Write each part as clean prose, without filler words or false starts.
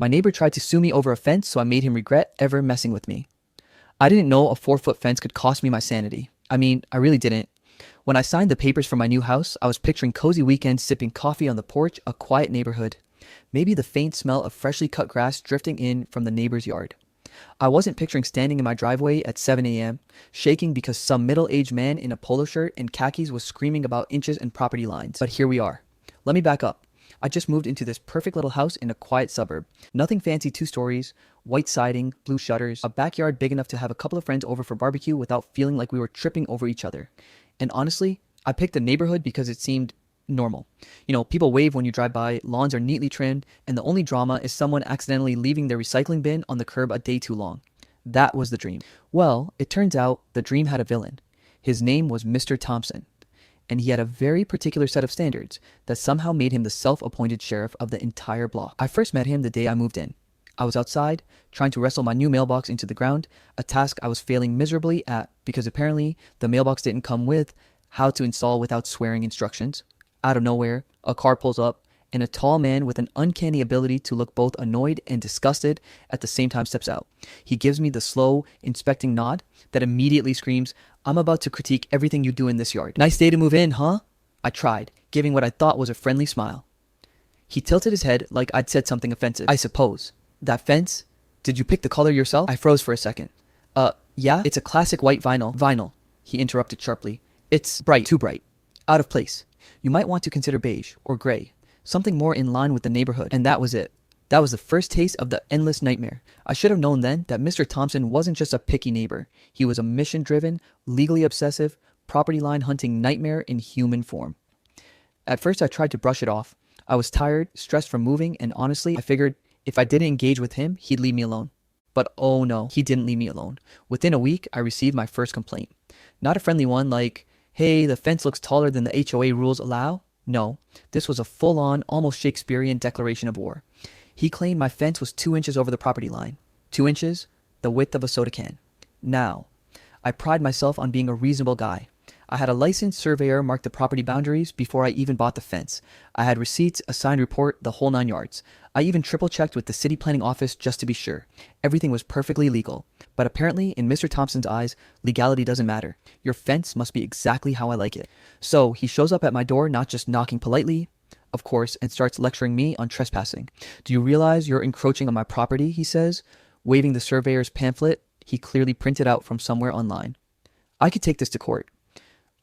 My neighbor tried to sue me over a fence, so I made him regret ever messing with me. I didn't know a 4-foot fence could cost me my sanity. I mean, I really didn't. When I signed the papers for my new house, I was picturing cozy weekends sipping coffee on the porch, a quiet neighborhood. Maybe the faint smell of freshly cut grass drifting in from the neighbor's yard. I wasn't picturing standing in my driveway at 7 a.m., shaking because some middle-aged man in a polo shirt and khakis was screaming about inches and property lines. But here we are. Let me back up. I just moved into this perfect little house in a quiet suburb. Nothing fancy, 2 stories, white siding, blue shutters, a backyard big enough to have a couple of friends over for barbecue without feeling like we were tripping over each other. And honestly, I picked the neighborhood because it seemed normal. You know, people wave when you drive by, lawns are neatly trimmed, and the only drama is someone accidentally leaving their recycling bin on the curb a day too long. That was the dream. Well, it turns out the dream had a villain. His name was Mr. Thompson, and he had a very particular set of standards that somehow made him the self-appointed sheriff of the entire block. I first met him the day I moved in. I was outside, trying to wrestle my new mailbox into the ground, a task I was failing miserably at because apparently the mailbox didn't come with how to install without swearing instructions. Out of nowhere, a car pulls up, and a tall man with an uncanny ability to look both annoyed and disgusted at the same time steps out. He gives me the slow, inspecting nod that immediately screams, "I'm about to critique everything you do in this yard. Nice day to move in, huh?" I tried, giving what I thought was a friendly smile. He tilted his head like I'd said something offensive. "I suppose. That fence? Did you pick the color yourself?" I froze for a second. Yeah, it's a classic white vinyl." "Vinyl," he interrupted sharply. "It's bright, too bright. Out of place. You might want to consider beige or gray, something more in line with the neighborhood." And that was it. That was the first taste of the endless nightmare. I should have known then that Mr. Thompson wasn't just a picky neighbor. He was a mission-driven, legally obsessive, property line hunting nightmare in human form. At first I tried to brush it off. I was tired, stressed from moving, and honestly, I figured if I didn't engage with him, he'd leave me alone. But oh no, he didn't leave me alone. Within a week, I received my first complaint. Not a friendly one like, "Hey, the fence looks taller than the HOA rules allow." No, this was a full-on, almost Shakespearean declaration of war. He claimed my fence was 2 inches over the property line. 2 inches? The width of a soda can. Now, I pride myself on being a reasonable guy. I had a licensed surveyor mark the property boundaries before I even bought the fence. I had receipts, a signed report, the whole 9 yards. I even triple-checked with the city planning office just to be sure. Everything was perfectly legal. But apparently, in Mr. Thompson's eyes, legality doesn't matter. Your fence must be exactly how I like it. So he shows up at my door, not just knocking politely, of course, and starts lecturing me on trespassing. "Do you realize you're encroaching on my property?" he says, waving the surveyor's pamphlet he clearly printed out from somewhere online. I could take this to court.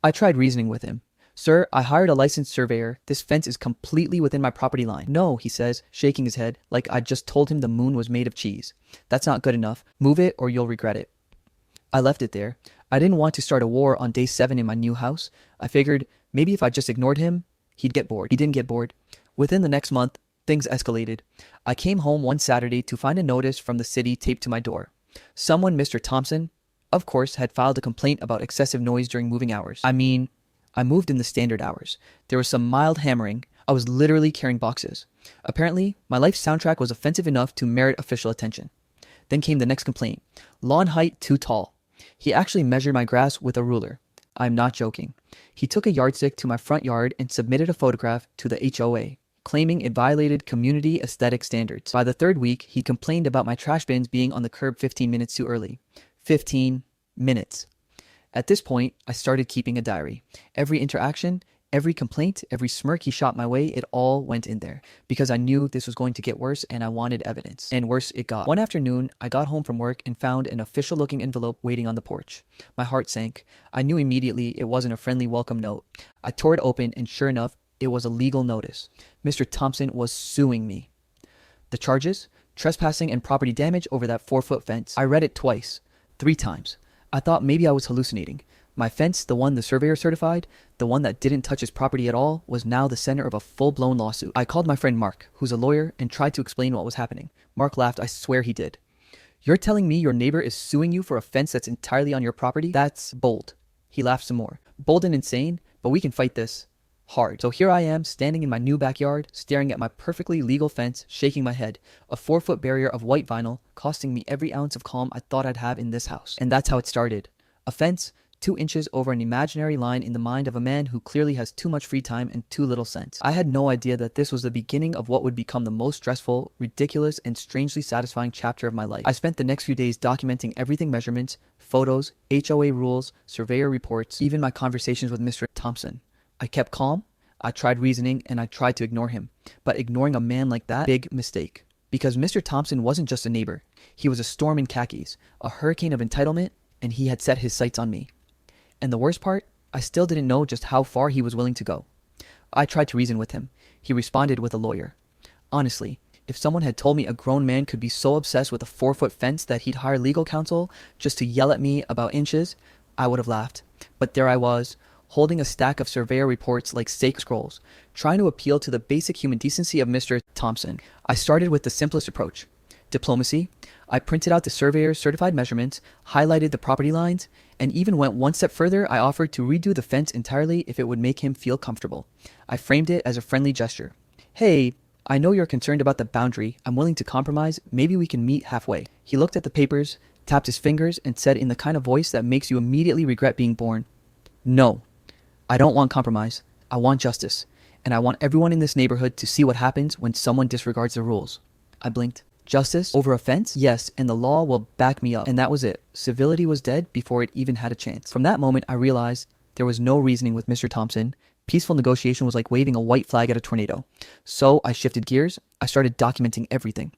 I tried reasoning with him. "Sir, I hired a licensed surveyor. This fence is completely within my property line." "No," he says, shaking his head like I'd just told him the moon was made of cheese. "That's not good enough. Move it or you'll regret it." I left it there. I didn't want to start a war on day 7 in my new house. I figured maybe if I just ignored him, he'd get bored. He didn't get bored. Within the next month, things escalated. I came home one Saturday to find a notice from the city taped to my door. Someone, Mr. Thompson, of course, had filed a complaint about excessive noise during moving hours. I mean, I moved in the standard hours. There was some mild hammering. I was literally carrying boxes. Apparently, my life soundtrack was offensive enough to merit official attention. Then came the next complaint. Lawn height too tall. He actually measured my grass with a ruler. I'm not joking. He took a yardstick to my front yard and submitted a photograph to the HOA, claiming it violated community aesthetic standards. By the 3rd week, he complained about my trash bins being on the curb 15 minutes too early. 15 minutes. At this point, I started keeping a diary. Every interaction, every complaint, every smirk he shot my way, it all went in there. Because I knew this was going to get worse and I wanted evidence. And worse it got. One afternoon, I got home from work and found an official-looking envelope waiting on the porch. My heart sank. I knew immediately it wasn't a friendly welcome note. I tore it open and sure enough, it was a legal notice. Mr. Thompson was suing me. The charges? Trespassing and property damage over that 4-foot fence. I read it twice. 3 times. I thought maybe I was hallucinating. My fence, the one the surveyor certified, the one that didn't touch his property at all, was now the center of a full-blown lawsuit. I called my friend Mark, who's a lawyer, and tried to explain what was happening. Mark laughed. I swear he did. "You're telling me your neighbor is suing you for a fence that's entirely on your property? That's bold." He laughed some more. "Bold and insane, but we can fight this. Hard." So here I am, standing in my new backyard, staring at my perfectly legal fence, shaking my head. A 4-foot barrier of white vinyl, costing me every ounce of calm I thought I'd have in this house. And that's how it started. A fence, 2 inches over an imaginary line in the mind of a man who clearly has too much free time and too little sense. I had no idea that this was the beginning of what would become the most stressful, ridiculous, and strangely satisfying chapter of my life. I spent the next few days documenting everything: measurements, photos, HOA rules, surveyor reports, even my conversations with Mr. Thompson. I kept calm, I tried reasoning, and I tried to ignore him. But ignoring a man like that, big mistake. Because Mr. Thompson wasn't just a neighbor. He was a storm in khakis, a hurricane of entitlement, and he had set his sights on me. And the worst part, I still didn't know just how far he was willing to go. I tried to reason with him. He responded with a lawyer. Honestly, if someone had told me a grown man could be so obsessed with a 4-foot fence that he'd hire legal counsel just to yell at me about inches, I would have laughed. But there I was, holding a stack of surveyor reports like sacred scrolls, trying to appeal to the basic human decency of Mr. Thompson. I started with the simplest approach: diplomacy. I printed out the surveyor's certified measurements, highlighted the property lines, and even went one step further. I offered to redo the fence entirely if it would make him feel comfortable. I framed it as a friendly gesture. Hey, I know you're concerned about the boundary. I'm willing to compromise. Maybe we can meet halfway. He looked at the papers, tapped his fingers, and said in the kind of voice that makes you immediately regret being born, "No, I don't want compromise. I want justice. And I want everyone in this neighborhood to see what happens when someone disregards the rules." I blinked. Justice over offense? Yes, and the law will back me up. And that was it. Civility was dead before it even had a chance. From that moment, I realized there was no reasoning with Mr. Thompson. Peaceful negotiation was like waving a white flag at a tornado. So I shifted gears. I started documenting everything.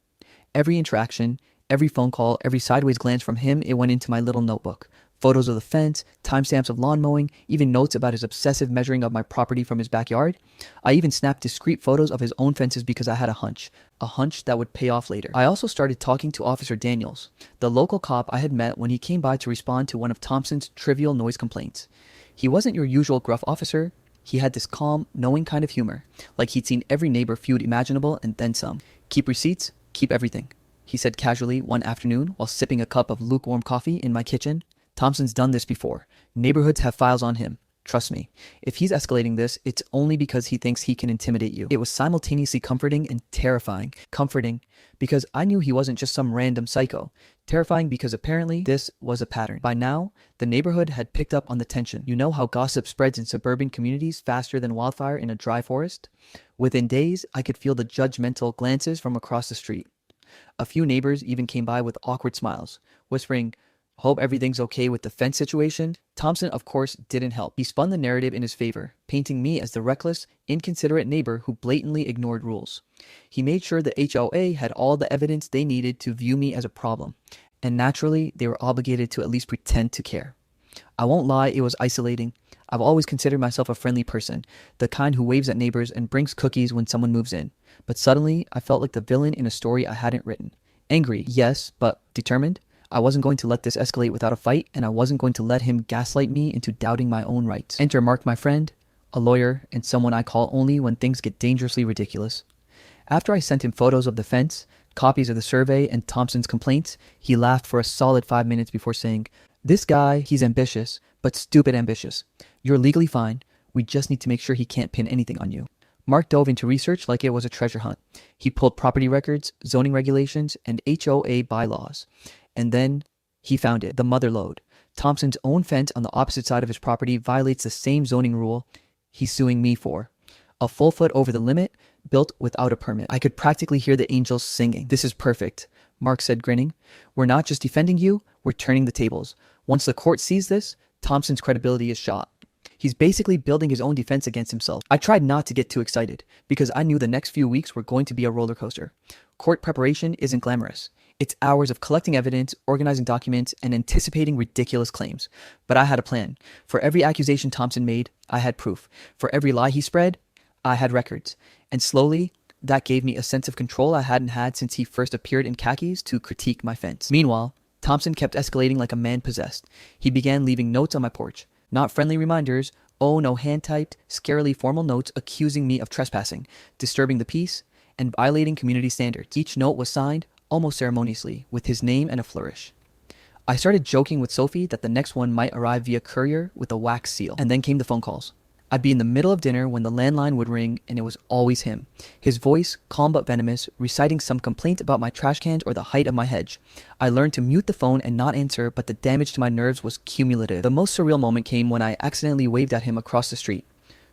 Every interaction, every phone call, every sideways glance from him, it went into my little notebook. Photos of the fence, timestamps of lawn mowing, even notes about his obsessive measuring of my property from his backyard. I even snapped discreet photos of his own fences because I had a hunch that would pay off later. I also started talking to Officer Daniels, the local cop I had met when he came by to respond to one of Thompson's trivial noise complaints. He wasn't your usual gruff officer. He had this calm, knowing kind of humor, like he'd seen every neighbor feud imaginable and then some. "Keep receipts, keep everything," he said casually one afternoon while sipping a cup of lukewarm coffee in my kitchen. "Thompson's done this before. Neighborhoods have files on him. Trust me. If he's escalating this, it's only because he thinks he can intimidate you." It was simultaneously comforting and terrifying. Comforting because I knew he wasn't just some random psycho. Terrifying because apparently this was a pattern. By now, the neighborhood had picked up on the tension. You know how gossip spreads in suburban communities faster than wildfire in a dry forest? Within days, I could feel the judgmental glances from across the street. A few neighbors even came by with awkward smiles, whispering, "Hope everything's okay with the fence situation." Thompson, of course, didn't help. He spun the narrative in his favor, painting me as the reckless, inconsiderate neighbor who blatantly ignored rules. He made sure the HOA had all the evidence they needed to view me as a problem, and naturally, they were obligated to at least pretend to care. I won't lie, it was isolating. I've always considered myself a friendly person, the kind who waves at neighbors and brings cookies when someone moves in. But suddenly, I felt like the villain in a story I hadn't written. Angry, yes, but determined. I wasn't going to let this escalate without a fight, and I wasn't going to let him gaslight me into doubting my own rights. Enter Mark, my friend, a lawyer, and someone I call only when things get dangerously ridiculous. After I sent him photos of the fence, copies of the survey, and Thompson's complaints, he laughed for a solid 5 minutes before saying, "This guy, he's ambitious, but stupid ambitious. You're legally fine. We just need to make sure he can't pin anything on you." Mark dove into research like it was a treasure hunt. He pulled property records, zoning regulations, and HOA bylaws. And then he found it, the mother lode. Thompson's own fence on the opposite side of his property violates the same zoning rule he's suing me for. A full foot over the limit, built without a permit. I could practically hear the angels singing. "This is perfect," Mark said, grinning. "We're not just defending you, we're turning the tables. Once the court sees this, Thompson's credibility is shot. He's basically building his own defense against himself." I tried not to get too excited, because I knew the next few weeks were going to be a roller coaster. Court preparation isn't glamorous. It's hours of collecting evidence, organizing documents, and anticipating ridiculous claims. But I had a plan. For every accusation Thompson made, I had proof. For every lie he spread, I had records. And slowly, that gave me a sense of control I hadn't had since he first appeared in khakis to critique my fence. Meanwhile, Thompson kept escalating like a man possessed. He began leaving notes on my porch. Not friendly reminders, no hand-typed, scarily formal notes accusing me of trespassing, disturbing the peace, and violating community standards. Each note was signed, almost ceremoniously, with his name and a flourish. I started joking with Sophie that the next one might arrive via courier with a wax seal. And then came the phone calls. I'd be in the middle of dinner when the landline would ring, and it was always him. His voice, calm but venomous, reciting some complaint about my trash cans or the height of my hedge. I learned to mute the phone and not answer, but the damage to my nerves was cumulative. The most surreal moment came when I accidentally waved at him across the street.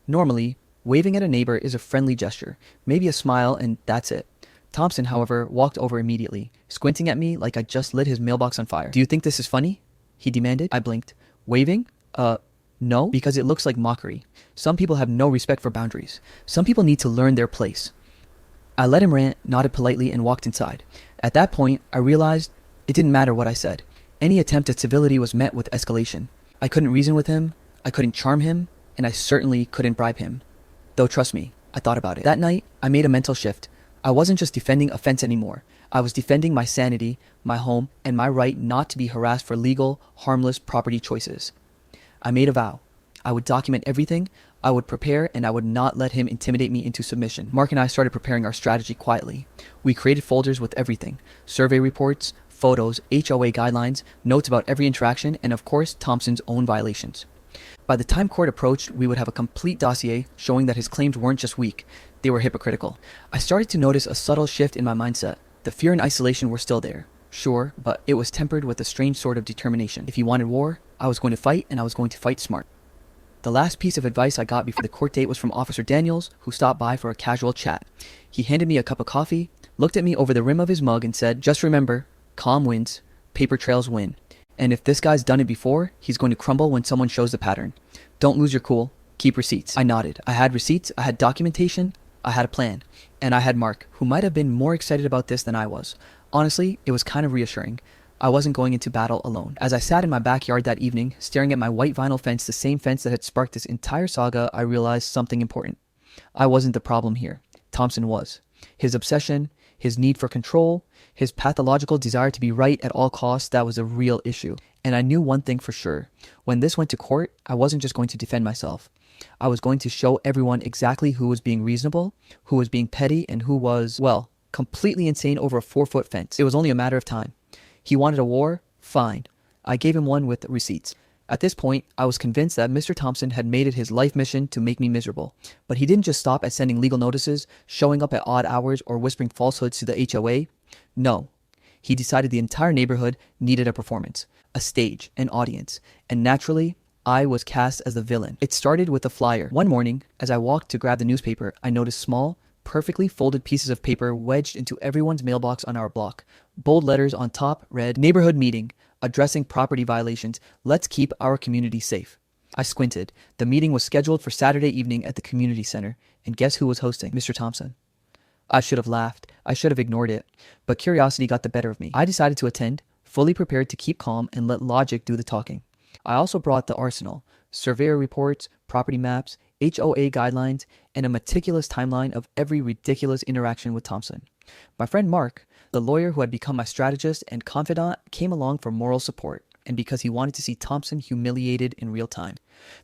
Normally, waving at a neighbor is a friendly gesture, maybe a smile, and that's it. Thompson, however, walked over immediately, squinting at me like I just lit his mailbox on fire. "Do you think this is funny?" he demanded. I blinked. "Waving? No, because it looks like mockery. Some people have no respect for boundaries. Some people need to learn their place." I let him rant, nodded politely, and walked inside. At that point, I realized it didn't matter what I said. Any attempt at civility was met with escalation. I couldn't reason with him, I couldn't charm him, and I certainly couldn't bribe him. Though trust me, I thought about it. That night, I made a mental shift. I wasn't just defending a fence anymore. I was defending my sanity, my home, and my right not to be harassed for legal, harmless property choices. I made a vow. I would document everything, I would prepare, and I would not let him intimidate me into submission. Mark and I started preparing our strategy quietly. We created folders with everything: survey reports, photos, HOA guidelines, notes about every interaction, and of course, Thompson's own violations. By the time court approached, we would have a complete dossier showing that his claims weren't just weak, they were hypocritical. I started to notice a subtle shift in my mindset. The fear and isolation were still there, sure, but it was tempered with a strange sort of determination. If he wanted war, I was going to fight, and I was going to fight smart. The last piece of advice I got before the court date was from Officer Daniels, who stopped by for a casual chat. He handed me a cup of coffee, looked at me over the rim of his mug, and said, "Just remember, calm wins, paper trails win. And if this guy's done it before, he's going to crumble when someone shows the pattern. Don't lose your cool, keep receipts." I nodded. I had receipts, I had documentation, I had a plan. And I had Mark, who might have been more excited about this than I was. Honestly, it was kind of reassuring. I wasn't going into battle alone. As I sat in my backyard that evening, staring at my white vinyl fence, the same fence that had sparked this entire saga, I realized something important. I wasn't the problem here. Thompson was. His obsession, his need for control, his pathological desire to be right at all costs, that was a real issue. And I knew one thing for sure. When this went to court, I wasn't just going to defend myself. I was going to show everyone exactly who was being reasonable, who was being petty, and who was, well, completely insane over a 4-foot fence. It was only a matter of time. He wanted a war? Fine. I gave him one with receipts. At this point, I was convinced that Mr. Thompson had made it his life mission to make me miserable. But he didn't just stop at sending legal notices, showing up at odd hours, or whispering falsehoods to the HOA. No. He decided the entire neighborhood needed a performance, a stage, an audience. And naturally, I was cast as the villain. It started with a flyer. One morning, as I walked to grab the newspaper, I noticed small, perfectly folded pieces of paper wedged into everyone's mailbox on our block. Bold letters on top read, "Neighborhood meeting, addressing property violations. Let's keep our community safe." I squinted. The meeting was scheduled for Saturday evening at the community center. And guess who was hosting? Mr. Thompson. I should have laughed. I should have ignored it. But curiosity got the better of me. I decided to attend, fully prepared to keep calm and let logic do the talking. I also brought the arsenal: surveyor reports, property maps, HOA guidelines, and a meticulous timeline of every ridiculous interaction with Thompson. My friend Mark, the lawyer who had become my strategist and confidant, came along for moral support, and because he wanted to see Thompson humiliated in real time.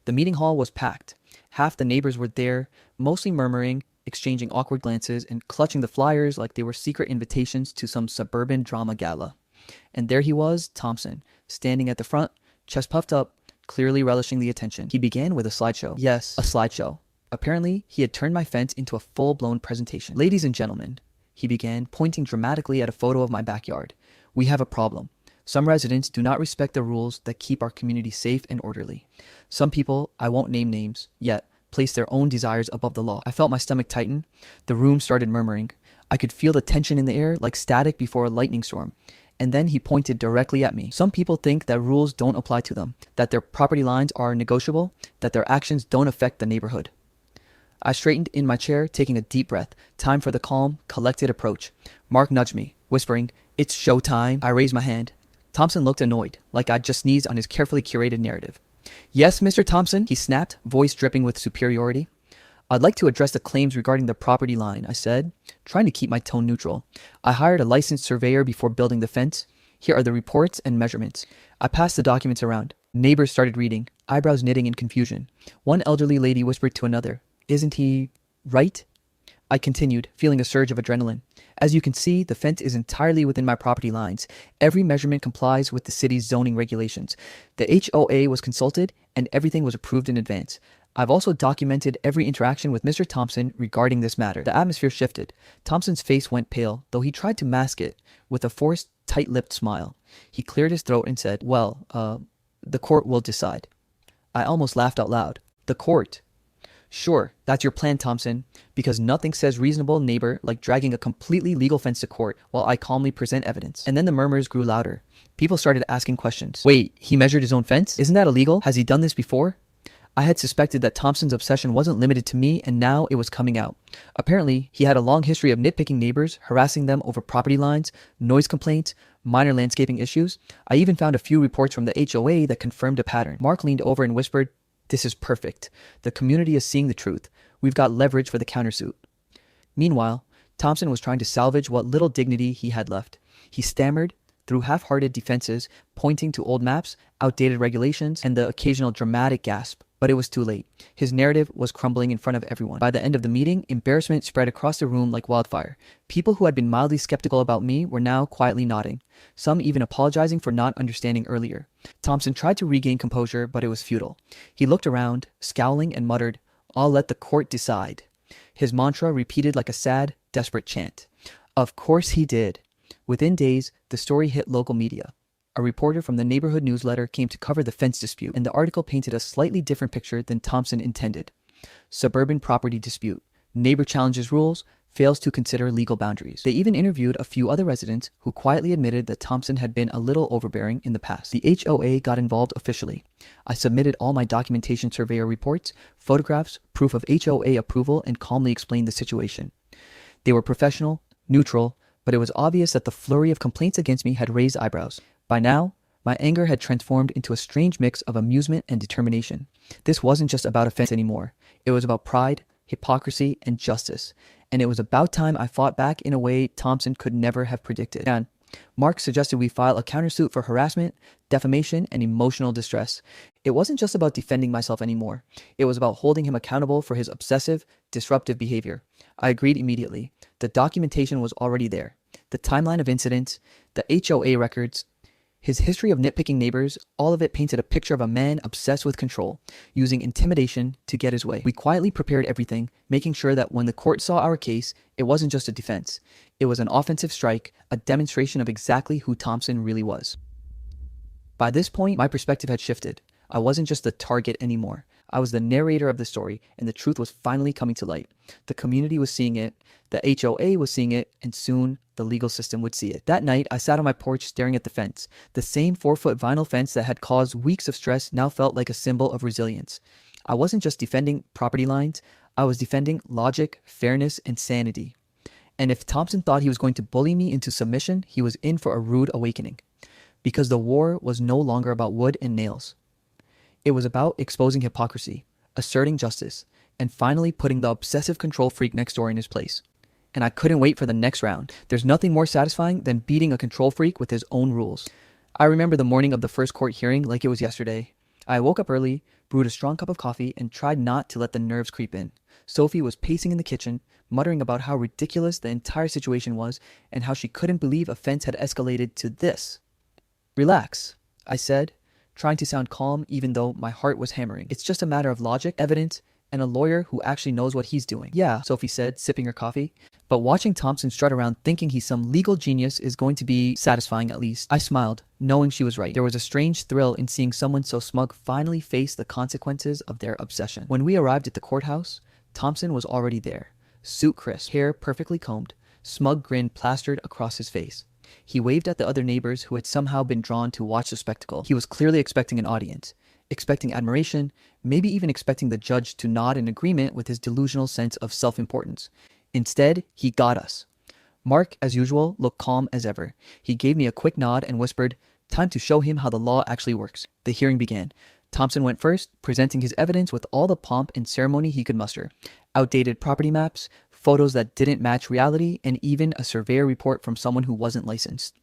The meeting hall was packed. Half the neighbors were there, mostly murmuring, exchanging awkward glances, and clutching the flyers like they were secret invitations to some suburban drama gala. And there he was, Thompson, standing at the front, chest puffed up, clearly relishing the attention. He began with a slideshow. Yes, a slideshow. Apparently, he had turned my fence into a full-blown presentation. "Ladies and gentlemen," he began, pointing dramatically at a photo of my backyard, "we have a problem. Some residents do not respect the rules that keep our community safe and orderly. Some people, I won't name names, yet, place their own desires above the law." I felt my stomach tighten. The room started murmuring. I could feel the tension in the air like static before a lightning storm. And then he pointed directly at me. "Some people think that rules don't apply to them, that their property lines are negotiable, that their actions don't affect the neighborhood." I straightened in my chair, taking a deep breath. Time for the calm, collected approach. Mark nudged me, whispering, "It's showtime." I raised my hand. Thompson looked annoyed, like I'd just sneezed on his carefully curated narrative. "Yes, Mr. Thompson," he snapped, voice dripping with superiority. "I'd like to address the claims regarding the property line," I said, trying to keep my tone neutral. "I hired a licensed surveyor before building the fence. Here are the reports and measurements." I passed the documents around. Neighbors started reading, eyebrows knitting in confusion. One elderly lady whispered to another, "Isn't he right?" I continued, feeling a surge of adrenaline. "As you can see, the fence is entirely within my property lines. Every measurement complies with the city's zoning regulations. The HOA was consulted, and everything was approved in advance. I've also documented every interaction with Mr. Thompson regarding this matter. The atmosphere shifted. Thompson's face went pale, though he tried to mask it with a forced, tight-lipped smile. He cleared his throat and said, "Well, the court will decide." I almost laughed out loud. The court? Sure, that's your plan, Thompson, because nothing says reasonable neighbor like dragging a completely legal fence to court while I calmly present evidence. And then the murmurs grew louder. People started asking questions. Wait, he measured his own fence? Isn't that illegal? Has he done this before? I had suspected that Thompson's obsession wasn't limited to me, and now it was coming out. Apparently, he had a long history of nitpicking neighbors, harassing them over property lines, noise complaints, minor landscaping issues. I even found a few reports from the HOA that confirmed a pattern. Mark leaned over and whispered, "This is perfect. The community is seeing the truth. We've got leverage for the countersuit." Meanwhile, Thompson was trying to salvage what little dignity he had left. He stammered through half-hearted defenses, pointing to old maps, outdated regulations, and the occasional dramatic gasp. But it was too late. His narrative was crumbling in front of everyone. By the end of the meeting, embarrassment spread across the room like wildfire. People who had been mildly skeptical about me were now quietly nodding, some even apologizing for not understanding earlier. Thompson tried to regain composure, but it was futile. He looked around, scowling, and muttered, "I'll let the court decide." His mantra repeated like a sad, desperate chant. Of course he did. Within days, the story hit local media. A reporter from the neighborhood newsletter came to cover the fence dispute, and the article painted a slightly different picture than Thompson intended. Suburban property dispute. Neighbor challenges rules, fails to consider legal boundaries. They even interviewed a few other residents who quietly admitted that Thompson had been a little overbearing in the past. The HOA got involved officially. I submitted all my documentation, surveyor reports, photographs, proof of HOA approval, and calmly explained the situation. They were professional, neutral, but it was obvious that the flurry of complaints against me had raised eyebrows. By now, my anger had transformed into a strange mix of amusement and determination. This wasn't just about offense anymore. It was about pride, hypocrisy, and justice. And it was about time I fought back in a way Thompson could never have predicted. And Mark suggested we file a countersuit for harassment, defamation, and emotional distress. It wasn't just about defending myself anymore. It was about holding him accountable for his obsessive, disruptive behavior. I agreed immediately. The documentation was already there. The timeline of incidents, the HOA records, his history of nitpicking neighbors, all of it painted a picture of a man obsessed with control, using intimidation to get his way. We quietly prepared everything, making sure that when the court saw our case, it wasn't just a defense. It was an offensive strike, a demonstration of exactly who Thompson really was. By this point, my perspective had shifted. I wasn't just the target anymore. I was the narrator of the story, and the truth was finally coming to light. The community was seeing it, the HOA was seeing it, and soon the legal system would see it. That night, I sat on my porch staring at the fence. The same 4-foot vinyl fence that had caused weeks of stress now felt like a symbol of resilience. I wasn't just defending property lines, I was defending logic, fairness, and sanity. And if Thompson thought he was going to bully me into submission, he was in for a rude awakening. Because the war was no longer about wood and nails. It was about exposing hypocrisy, asserting justice, and finally putting the obsessive control freak next door in his place. And I couldn't wait for the next round. There's nothing more satisfying than beating a control freak with his own rules. I remember the morning of the first court hearing like it was yesterday. I woke up early, brewed a strong cup of coffee, and tried not to let the nerves creep in. Sophie was pacing in the kitchen, muttering about how ridiculous the entire situation was and how she couldn't believe a fence had escalated to this. "Relax," I said, trying to sound calm even though my heart was hammering. "It's just a matter of logic, evidence, and a lawyer who actually knows what he's doing." "Yeah," Sophie said, sipping her coffee. "But watching Thompson strut around thinking he's some legal genius is going to be satisfying at least." I smiled, knowing she was right. There was a strange thrill in seeing someone so smug finally face the consequences of their obsession. When we arrived at the courthouse, Thompson was already there. Suit crisp, hair perfectly combed, smug grin plastered across his face. He waved at the other neighbors who had somehow been drawn to watch the spectacle. He was clearly expecting an audience, expecting admiration, maybe even expecting the judge to nod in agreement with his delusional sense of self-importance. Instead, he got us. Mark, as usual, looked calm as ever. He gave me a quick nod and whispered, "Time to show him how the law actually works." The hearing began. Thompson went first, presenting his evidence with all the pomp and ceremony he could muster. Outdated property maps, photos that didn't match reality, and even a surveyor report from someone who wasn't licensed.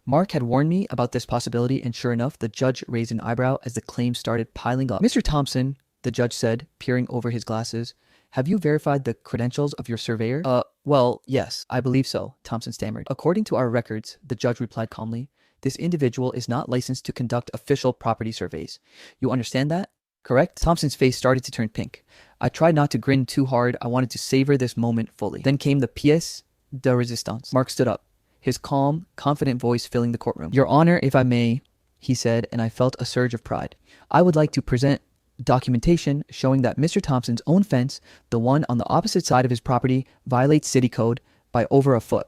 Mark had warned me about this possibility, and sure enough, the judge raised an eyebrow as the claims started piling up. "Mr. Thompson," the judge said, peering over his glasses, "have you verified the credentials of your surveyor?" Well, yes, I believe so," Thompson stammered. "According to our records," the judge replied calmly, "this individual is not licensed to conduct official property surveys. You understand that?" correct? Thompson's face started to turn pink. I tried not to grin too hard. I wanted to savor this moment fully. Then came the pièce de résistance. Mark stood up, his calm, confident voice filling the courtroom. Your Honor, if I may, he said, and I felt a surge of pride. I would like to present documentation showing that Mr. Thompson's own fence, the one on the opposite side of his property, violates city code by over a foot.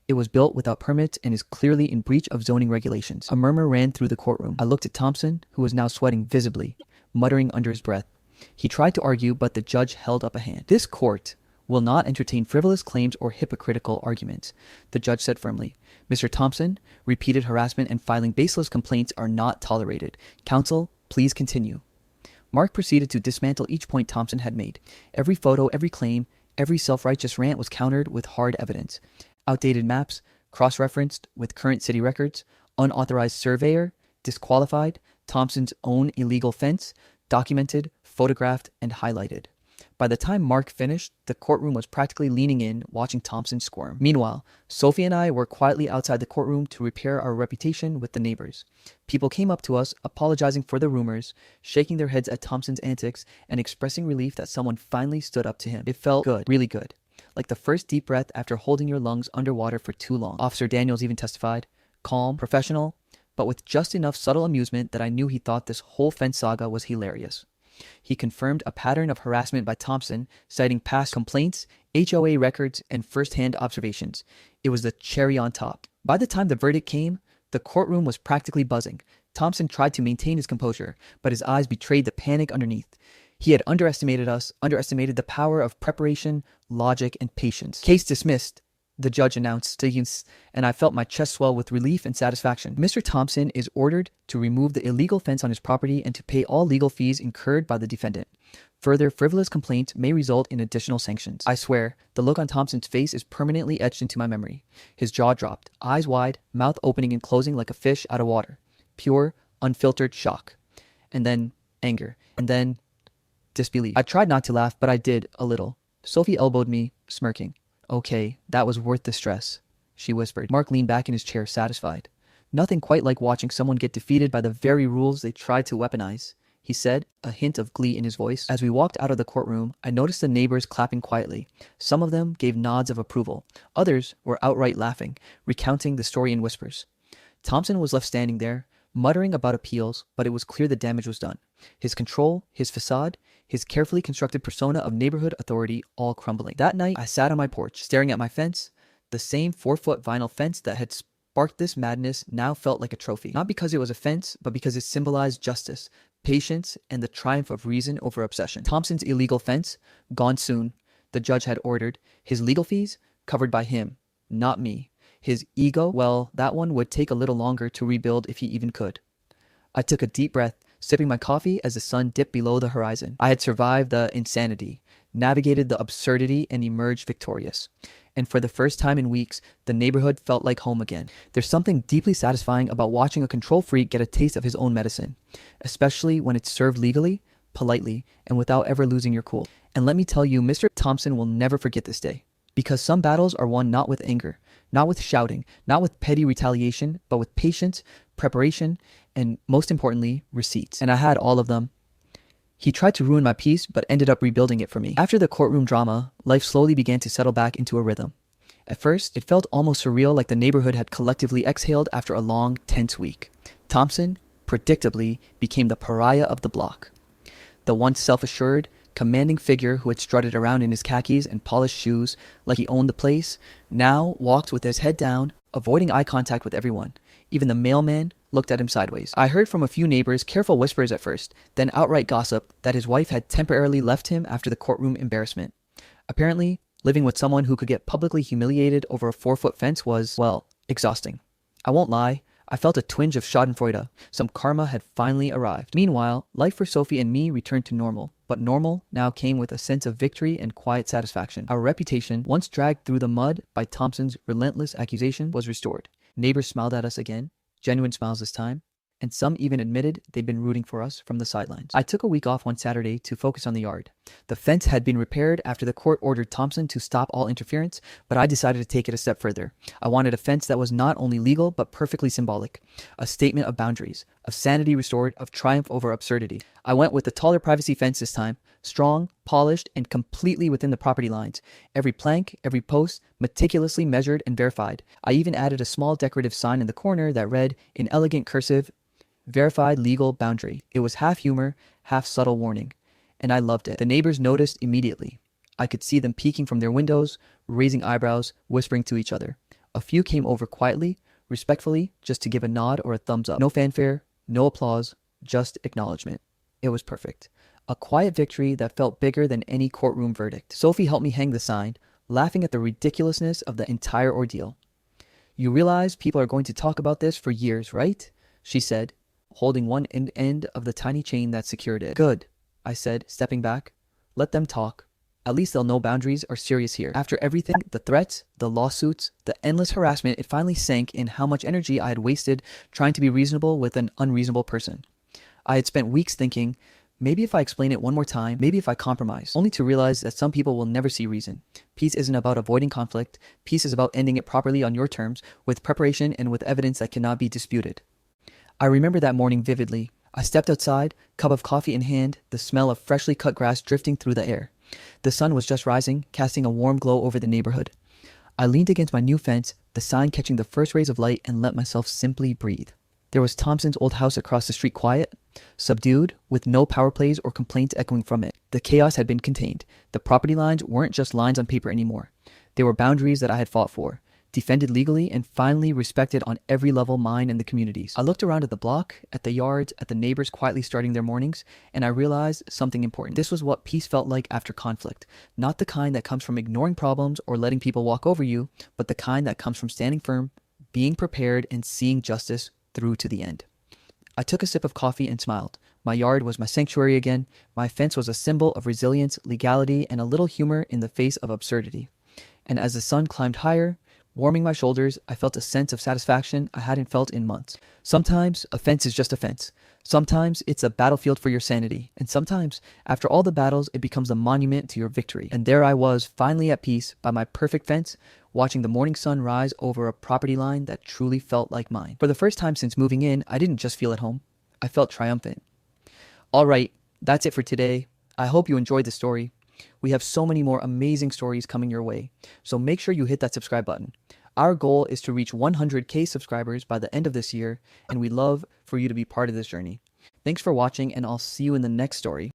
It was built without permits and is clearly in breach of zoning regulations. A murmur ran through the courtroom. I looked at Thompson, who was now sweating visibly, muttering under his breath. He tried to argue, but the judge held up a hand. This court will not entertain frivolous claims or hypocritical arguments, the judge said firmly. Mr. Thompson, repeated harassment and filing baseless complaints are not tolerated. Counsel, please continue. Mark proceeded to dismantle each point Thompson had made. Every photo, every claim, every self-righteous rant was countered with hard evidence. Outdated maps, cross-referenced with current city records, unauthorized surveyor, disqualified, Thompson's own illegal fence, documented, photographed, and highlighted. By the time Mark finished, the courtroom was practically leaning in, watching Thompson squirm. Meanwhile, Sophie and I were quietly outside the courtroom to repair our reputation with the neighbors. People came up to us, apologizing for the rumors, shaking their heads at Thompson's antics, and expressing relief that someone finally stood up to him. It felt good, really good. Like the first deep breath after holding your lungs underwater for too long. Officer Daniels even testified, calm, professional, but with just enough subtle amusement that I knew he thought this whole fence saga was hilarious. He confirmed a pattern of harassment by Thompson, citing past complaints, HOA records, and first-hand observations. It was the cherry on top. By the time the verdict came, the courtroom was practically buzzing. Thompson tried to maintain his composure, but his eyes betrayed the panic underneath. He had underestimated us, underestimated the power of preparation, logic, and patience. Case dismissed, the judge announced, and I felt my chest swell with relief and satisfaction. Mr. Thompson is ordered to remove the illegal fence on his property and to pay all legal fees incurred by the defendant. Further frivolous complaints may result in additional sanctions. I swear, the look on Thompson's face is permanently etched into my memory. His jaw dropped, eyes wide, mouth opening and closing like a fish out of water. Pure, unfiltered shock. And then anger. And then disbelief. I tried not to laugh, but I did, a little. Sophie elbowed me, smirking. Okay, that was worth the stress, she whispered. Mark leaned back in his chair, satisfied. Nothing quite like watching someone get defeated by the very rules they tried to weaponize, he said, a hint of glee in his voice. As we walked out of the courtroom, I noticed the neighbors clapping quietly. Some of them gave nods of approval. Others were outright laughing, recounting the story in whispers. Thompson was left standing there, muttering about appeals, but it was clear the damage was done. His control, his facade, his carefully constructed persona of neighborhood authority all crumbling. That night, I sat on my porch, staring at my fence. The same 4-foot vinyl fence that had sparked this madness now felt like a trophy. Not because it was a fence, but because it symbolized justice, patience, and the triumph of reason over obsession. Thompson's illegal fence, gone soon, the judge had ordered. His legal fees, covered by him, not me. His ego, well, that one would take a little longer to rebuild if he even could. I took a deep breath, sipping my coffee as the sun dipped below the horizon. I had survived the insanity, navigated the absurdity, and emerged victorious. And for the first time in weeks, the neighborhood felt like home again. There's something deeply satisfying about watching a control freak get a taste of his own medicine, especially when it's served legally, politely, and without ever losing your cool. And let me tell you, Mr. Thompson will never forget this day. Because some battles are won not with anger, not with shouting, not with petty retaliation, but with patience, preparation, and most importantly, receipts. And I had all of them. He tried to ruin my peace, but ended up rebuilding it for me. After the courtroom drama, life slowly began to settle back into a rhythm. At first, it felt almost surreal, like the neighborhood had collectively exhaled after a long, tense week. Thompson, predictably, became the pariah of the block. The once self-assured, commanding figure who had strutted around in his khakis and polished shoes like he owned the place, now walked with his head down, avoiding eye contact with everyone. Even the mailman looked at him sideways. I heard from a few neighbors careful whispers at first, then outright gossip that his wife had temporarily left him after the courtroom embarrassment. Apparently, living with someone who could get publicly humiliated over a 4-foot fence was, well, exhausting. I won't lie, I felt a twinge of schadenfreude. Some karma had finally arrived. Meanwhile, life for Sophie and me returned to normal. But normal now came with a sense of victory and quiet satisfaction. Our reputation, once dragged through the mud by Thompson's relentless accusation, was restored. Neighbors smiled at us again, genuine smiles this time, and some even admitted they'd been rooting for us from the sidelines. I took a week off one Saturday to focus on the yard. The fence had been repaired after the court ordered Thompson to stop all interference, but I decided to take it a step further. I wanted a fence that was not only legal, but perfectly symbolic. A statement of boundaries, of sanity restored, of triumph over absurdity. I went with the taller privacy fence this time, strong, polished, and completely within the property lines. Every plank, every post, meticulously measured and verified. I even added a small decorative sign in the corner that read, in elegant cursive, verified legal boundary. It was half humor, half subtle warning. And I loved it. The neighbors noticed immediately. I could see them peeking from their windows, raising eyebrows, whispering to each other. A few came over quietly, respectfully, just to give a nod or a thumbs up. No fanfare, no applause, just acknowledgement. It was perfect. A quiet victory that felt bigger than any courtroom verdict. Sophie helped me hang the sign, laughing at the ridiculousness of the entire ordeal. "You realize people are going to talk about this for years, right?" she said, holding one end of the tiny chain that secured it. "Good," I said, stepping back. "Let them talk. At least they'll know boundaries are serious here." After everything, the threats, the lawsuits, the endless harassment, it finally sank in how much energy I had wasted trying to be reasonable with an unreasonable person. I had spent weeks thinking, maybe if I explain it one more time, maybe if I compromise, only to realize that some people will never see reason. Peace isn't about avoiding conflict. Peace is about ending it properly on your terms, with preparation and with evidence that cannot be disputed. I remember that morning vividly. I stepped outside, cup of coffee in hand, the smell of freshly cut grass drifting through the air. The sun was just rising, casting a warm glow over the neighborhood. I leaned against my new fence, the sign catching the first rays of light, and let myself simply breathe. There was Thompson's old house across the street, quiet, subdued, with no power plays or complaints echoing from it. The chaos had been contained. The property lines weren't just lines on paper anymore. They were boundaries that I had fought for, defended legally, and finally respected on every level, mine and the community's. I looked around at the block, at the yards, at the neighbors quietly starting their mornings, and I realized something important. This was what peace felt like after conflict. Not the kind that comes from ignoring problems or letting people walk over you, but the kind that comes from standing firm, being prepared, and seeing justice through to the end. I took a sip of coffee and smiled. My yard was my sanctuary again. My fence was a symbol of resilience, legality, and a little humor in the face of absurdity. And as the sun climbed higher, warming my shoulders, I felt a sense of satisfaction I hadn't felt in months. Sometimes a fence is just a fence. Sometimes it's a battlefield for your sanity. And sometimes, after all the battles, it becomes a monument to your victory. And there I was, finally at peace, by my perfect fence, watching the morning sun rise over a property line that truly felt like mine. For the first time since moving in, I didn't just feel at home. I felt triumphant. All right, that's it for today. I hope you enjoyed the story. We have so many more amazing stories coming your way, so make sure you hit that subscribe button. Our goal is to reach 100K subscribers by the end of this year, and we'd love for you to be part of this journey. Thanks for watching, and I'll see you in the next story.